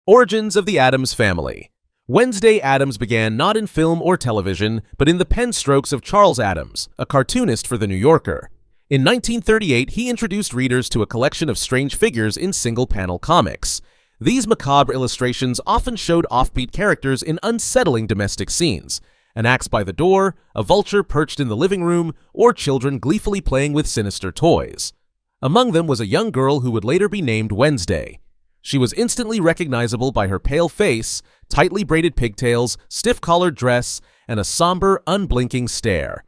Origins of the Addams Family. Wednesday Addams began not in film or television, but in the pen strokes of Charles Addams, a cartoonist for The New Yorker. In 1938, he introduced readers to a collection of strange figures in single-panel comics. These macabre illustrations often showed offbeat characters in unsettling domestic scenes: an axe by the door, a vulture perched in the living room, or children gleefully playing with sinister toys. Among them was a young girl who would later be named Wednesday. She was instantly recognizable by her pale face, tightly braided pigtails, stiff-collared dress, and a somber, unblinking stare.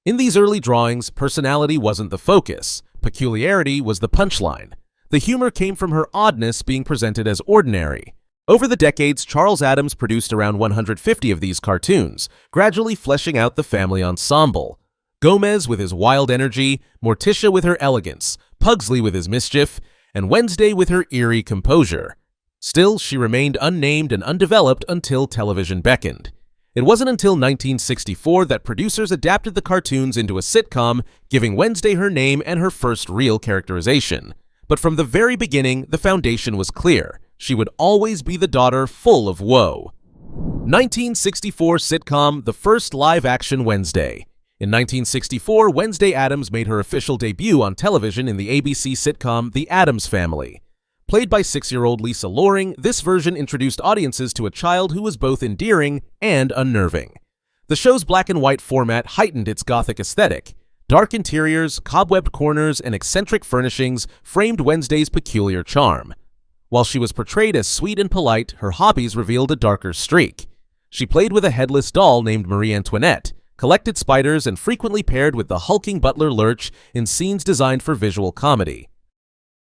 In these early drawings, personality wasn't the focus. Peculiarity was the punchline. The humor came from her oddness being presented as ordinary. Over the decades, Charles Addams produced around 150 of these cartoons, gradually fleshing out the family ensemble. Gomez with his wild energy, Morticia with her elegance, Pugsley with his mischief, and Wednesday with her eerie composure. Still, she remained unnamed and undeveloped until television beckoned. It wasn't until 1964 that producers adapted the cartoons into a sitcom, giving Wednesday her name and her first real characterization. But from the very beginning, the foundation was clear. She would always be the daughter full of woe. 1964 sitcom The First Live-Action Wednesday. In 1964, Wednesday Addams made her official debut on television in the ABC sitcom The Addams Family. Played by 6-year-old Lisa Loring, this version introduced audiences to a child who was both endearing and unnerving. The show's black and white format heightened its gothic aesthetic. Dark interiors, cobwebbed corners, and eccentric furnishings framed Wednesday's peculiar charm. While she was portrayed as sweet and polite, her hobbies revealed a darker streak. She played with a headless doll named Marie Antoinette, collected spiders, and frequently paired with the hulking butler Lurch in scenes designed for visual comedy.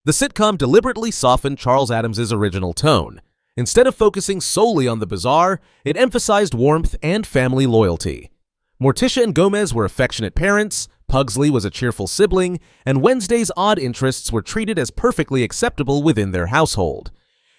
The sitcom deliberately softened Charles Addams' original tone. Instead of focusing solely on the bizarre, it emphasized warmth and family loyalty. Morticia and Gomez were affectionate parents, Pugsley was a cheerful sibling, and Wednesday's odd interests were treated as perfectly acceptable within their household.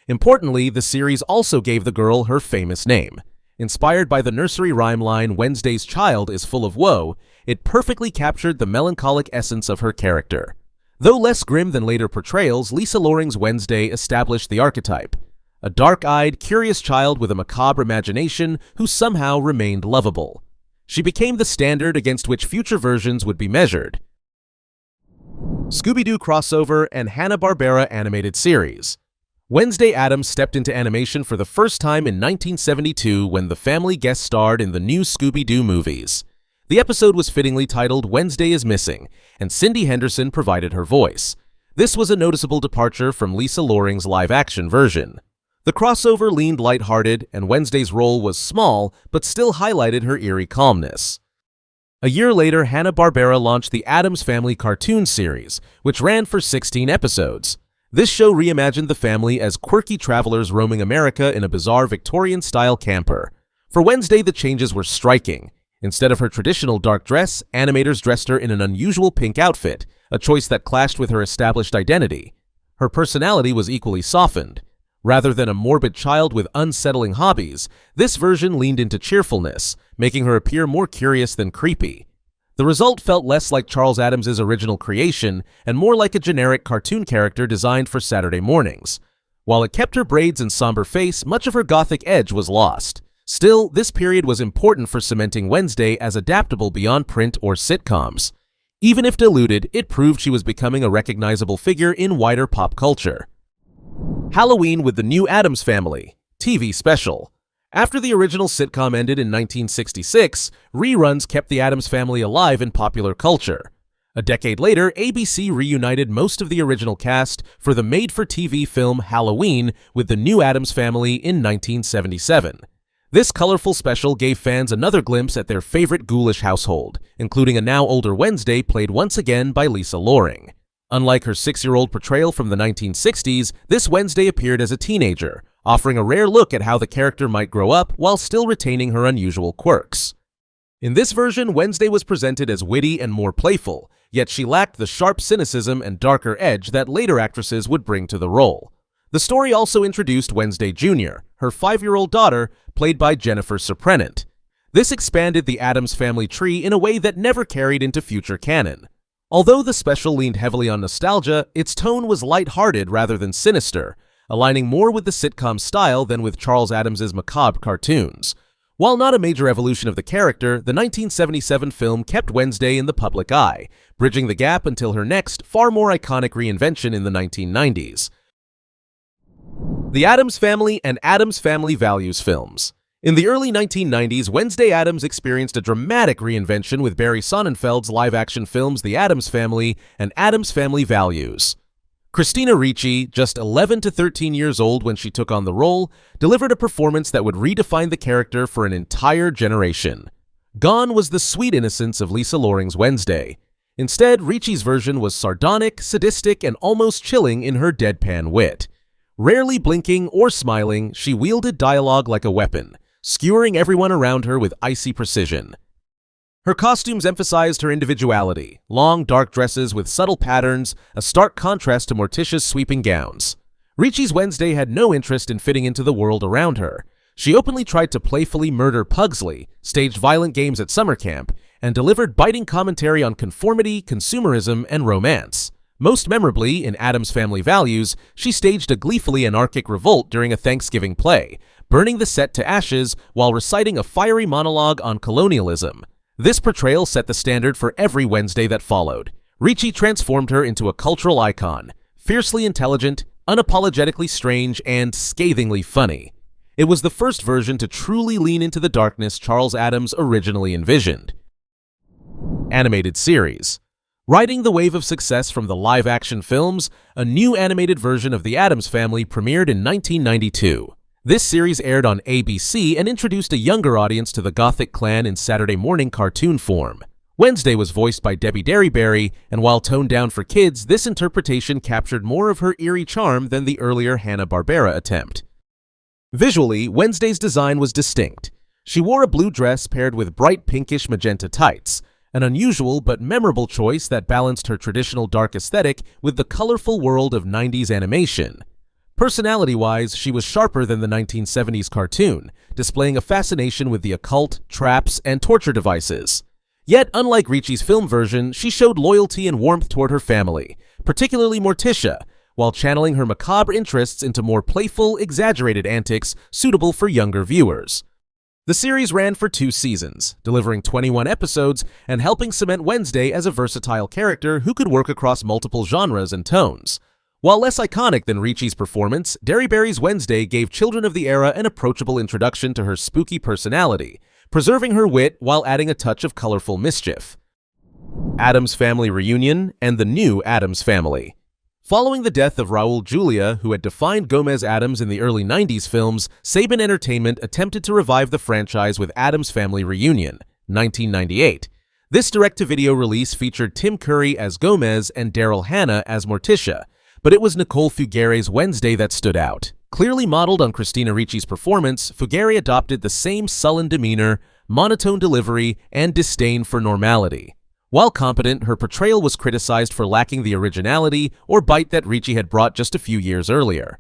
Importantly, the series also gave the girl her famous name. Inspired by the nursery rhyme line, "Wednesday's child is full of woe," it perfectly captured the melancholic essence of her character. Though less grim than later portrayals, Lisa Loring's Wednesday established the archetype: a dark-eyed, curious child with a macabre imagination who somehow remained lovable. She became the standard against which future versions would be measured. Scooby-Doo crossover and Hanna-Barbera animated series. Wednesday Addams stepped into animation for the first time in 1972 when the family guest starred in the new Scooby-Doo movies. The episode was fittingly titled Wednesday is Missing, and Cindy Henderson provided her voice. This was a noticeable departure from Lisa Loring's live-action version. The crossover leaned lighthearted, and Wednesday's role was small, but still highlighted her eerie calmness. A year later, Hanna-Barbera launched the Addams Family cartoon series, which ran for 16 episodes. This show reimagined the family as quirky travelers roaming America in a bizarre Victorian-style camper. For Wednesday, the changes were striking. Instead of her traditional dark dress, animators dressed her in an unusual pink outfit, a choice that clashed with her established identity. Her personality was equally softened. Rather than a morbid child with unsettling hobbies, this version leaned into cheerfulness, making her appear more curious than creepy. The result felt less like Charles Addams' original creation and more like a generic cartoon character designed for Saturday mornings. While it kept her braids and somber face, much of her gothic edge was lost. Still, this period was important for cementing Wednesday as adaptable beyond print or sitcoms. Even if diluted, it proved she was becoming a recognizable figure in wider pop culture. Halloween with the New Addams Family TV special. After the original sitcom ended in 1966, reruns kept the Addams Family alive in popular culture. A decade later, ABC reunited most of the original cast for the made-for-TV film Halloween with the New Addams Family in 1977. This colorful special gave fans another glimpse at their favorite ghoulish household, including a now older Wednesday played once again by Lisa Loring. Unlike her 6-year-old portrayal from the 1960s, this Wednesday appeared as a teenager, offering a rare look at how the character might grow up while still retaining her unusual quirks. In this version, Wednesday was presented as witty and more playful, yet she lacked the sharp cynicism and darker edge that later actresses would bring to the role. The story also introduced Wednesday Jr., her 5-year-old daughter, played by Jennifer Surprenant. This expanded the Addams family tree in a way that never carried into future canon. Although the special leaned heavily on nostalgia, its tone was light-hearted rather than sinister, aligning more with the sitcom style than with Charles Addams's macabre cartoons. While not a major evolution of the character, the 1977 film kept Wednesday in the public eye, bridging the gap until her next, far more iconic reinvention in the 1990s. The Addams Family and Addams Family Values films. In the early 1990s, Wednesday Addams experienced a dramatic reinvention with Barry Sonnenfeld's live-action films The Addams Family and Addams Family Values. Christina Ricci, just 11 to 13 years old when she took on the role, delivered a performance that would redefine the character for an entire generation. Gone was the sweet innocence of Lisa Loring's Wednesday. Instead, Ricci's version was sardonic, sadistic, and almost chilling in her deadpan wit. Rarely blinking or smiling, she wielded dialogue like a weapon, skewering everyone around her with icy precision. Her costumes emphasized her individuality, long, dark dresses with subtle patterns, a stark contrast to Morticia's sweeping gowns. Ricci's Wednesday had no interest in fitting into the world around her. She openly tried to playfully murder Pugsley, staged violent games at summer camp, and delivered biting commentary on conformity, consumerism, and romance. Most memorably, in Addams Family Values, she staged a gleefully anarchic revolt during a Thanksgiving play, burning the set to ashes while reciting a fiery monologue on colonialism. This portrayal set the standard for every Wednesday that followed. Ricci transformed her into a cultural icon, fiercely intelligent, unapologetically strange, and scathingly funny. It was the first version to truly lean into the darkness Charles Addams originally envisioned. Animated series. Riding the wave of success from the live-action films, a new animated version of The Addams Family premiered in 1992. This series aired on ABC and introduced a younger audience to the Gothic clan in Saturday morning cartoon form. Wednesday was voiced by Debbie Derryberry, and while toned down for kids, this interpretation captured more of her eerie charm than the earlier Hanna-Barbera attempt. Visually, Wednesday's design was distinct. She wore a blue dress paired with bright pinkish magenta tights, an unusual but memorable choice that balanced her traditional dark aesthetic with the colorful world of 90s animation. Personality-wise, she was sharper than the 1970s cartoon, displaying a fascination with the occult, traps, and torture devices. Yet, unlike Ricci's film version, she showed loyalty and warmth toward her family, particularly Morticia, while channeling her macabre interests into more playful, exaggerated antics suitable for younger viewers. The series ran for 2 seasons, delivering 21 episodes and helping cement Wednesday as a versatile character who could work across multiple genres and tones. While less iconic than Ricci's performance, Derryberry's Wednesday gave children of the era an approachable introduction to her spooky personality, preserving her wit while adding a touch of colorful mischief. Addams Family Reunion and the New Addams Family. Following the death of Raul Julia, who had defined Gomez Addams in the early 90s films, Saban Entertainment attempted to revive the franchise with Addams Family Reunion, 1998. This direct-to-video release featured Tim Curry as Gomez and Daryl Hannah as Morticia, but it was Nicole Fugeri's Wednesday that stood out. Clearly modeled on Christina Ricci's performance, Fugeri adopted the same sullen demeanor, monotone delivery, and disdain for normality. While competent, her portrayal was criticized for lacking the originality or bite that Ricci had brought just a few years earlier.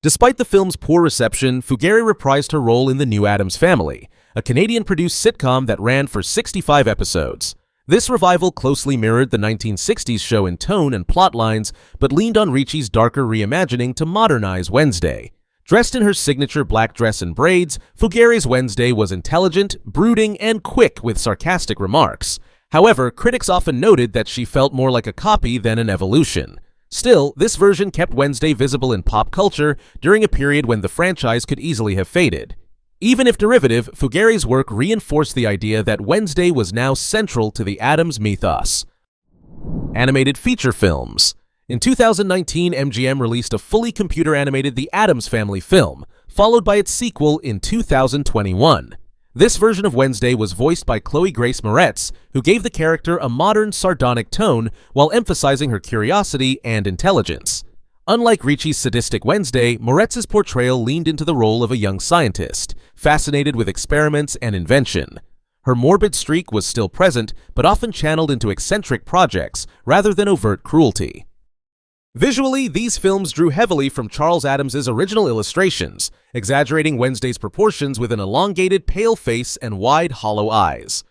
Despite the film's poor reception, Fugeri reprised her role in The New Addams Family, a Canadian-produced sitcom that ran for 65 episodes. This revival closely mirrored the 1960s show in tone and plot lines, but leaned on Ricci's darker reimagining to modernize Wednesday. Dressed in her signature black dress and braids, Fugeri's Wednesday was intelligent, brooding, and quick with sarcastic remarks. However, critics often noted that she felt more like a copy than an evolution. Still, this version kept Wednesday visible in pop culture during a period when the franchise could easily have faded. Even if derivative, Fugeri's work reinforced the idea that Wednesday was now central to the Addams mythos. Animated feature films. In 2019, MGM released a fully computer-animated The Addams Family film, followed by its sequel in 2021. This version of Wednesday was voiced by Chloe Grace Moretz, who gave the character a modern, sardonic tone while emphasizing her curiosity and intelligence. Unlike Ricci's sadistic Wednesday, Moretz's portrayal leaned into the role of a young scientist, fascinated with experiments and invention. Her morbid streak was still present, but often channeled into eccentric projects rather than overt cruelty. Visually, these films drew heavily from Charles Addams's original illustrations, exaggerating Wednesday's proportions with an elongated, pale face and wide, hollow eyes.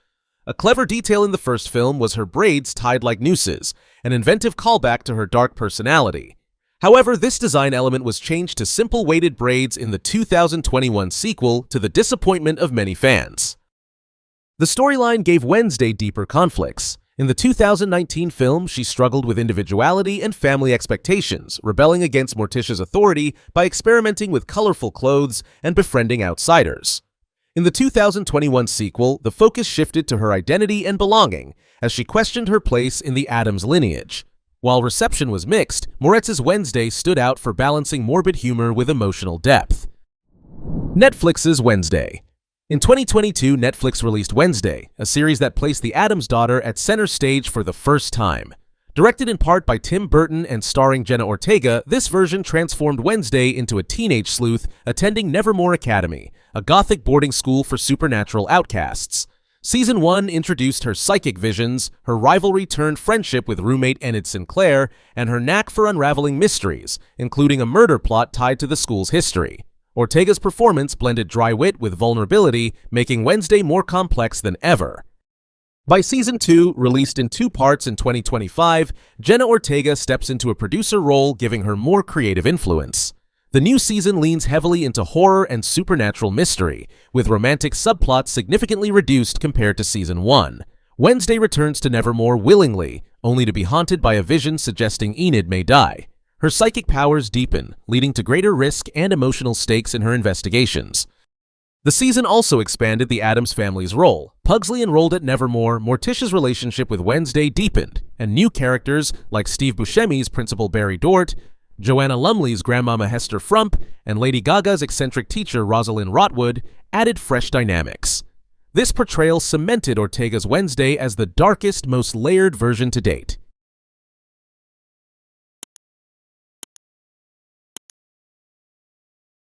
A clever detail in the first film was her braids tied like nooses, an inventive callback to her dark personality. However, this design element was changed to simple weighted braids in the 2021 sequel, to the disappointment of many fans. The storyline gave Wednesday deeper conflicts. In the 2019 film, she struggled with individuality and family expectations, rebelling against Morticia's authority by experimenting with colorful clothes and befriending outsiders. In the 2021 sequel, the focus shifted to her identity and belonging, as she questioned her place in the Addams lineage. While reception was mixed, Moretz's Wednesday stood out for balancing morbid humor with emotional depth. Netflix's Wednesday. In 2022, Netflix released Wednesday, a series that placed the Addams daughter at center stage for the first time. Directed in part by Tim Burton and starring Jenna Ortega, this version transformed Wednesday into a teenage sleuth attending Nevermore Academy, a gothic boarding school for supernatural outcasts. Season 1 introduced her psychic visions, her rivalry-turned friendship with roommate Enid Sinclair, and her knack for unraveling mysteries, including a murder plot tied to the school's history. Ortega's performance blended dry wit with vulnerability, making Wednesday more complex than ever. By Season 2, released in 2 parts in 2025, Jenna Ortega steps into a producer role, giving her more creative influence. The new season leans heavily into horror and supernatural mystery, with romantic subplots significantly reduced compared to Season 1. Wednesday returns to Nevermore willingly, only to be haunted by a vision suggesting Enid may die. Her psychic powers deepen, leading to greater risk and emotional stakes in her investigations. The season also expanded the Addams family's role. Pugsley enrolled at Nevermore, Morticia's relationship with Wednesday deepened, and new characters like Steve Buscemi's Principal Barry Dort, Joanna Lumley's Grandmama Hester Frump, and Lady Gaga's eccentric teacher Rosalind Rotwood added fresh dynamics. This portrayal cemented Ortega's Wednesday as the darkest, most layered version to date.